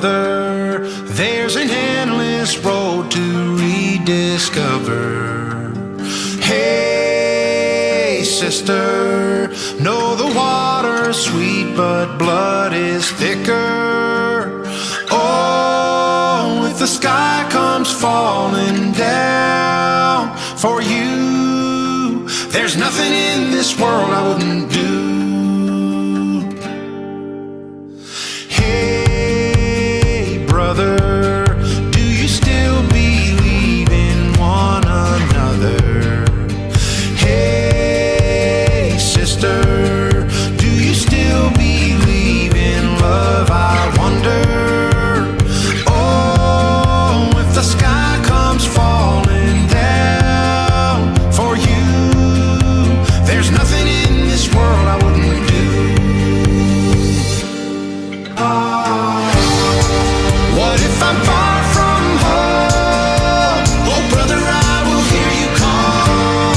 brother, there's an endless road to rediscover. Hey, sister, know the water's sweet, but blood is thicker. Oh, if the sky comes falling down for you, there's nothing in this world I wouldn't do. Hey, brother, do you still believe in one another? Hey, sister, do you still believe in love? I wonder. Oh, if the sky comes falling down for you, there's nothing in this world I wouldn't do. What if I'm far from home? Oh, brother, I will hear you call.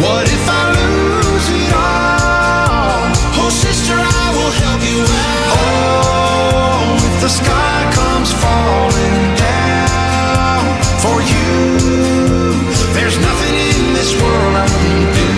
What if I lose it all? Oh, sister, I will help you out. Oh, if the sky comes falling down for you, there's nothing in this world I wouldn't do.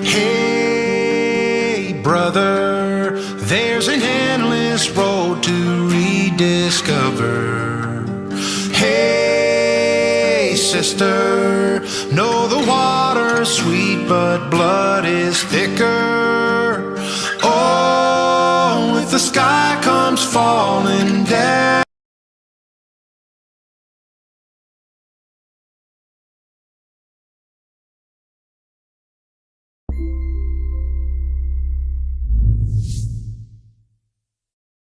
Hey, brother, there's an endless road to rediscover. Hey, sister, know the water's sweet, but blood is thicker. Oh, if the sky comes falling down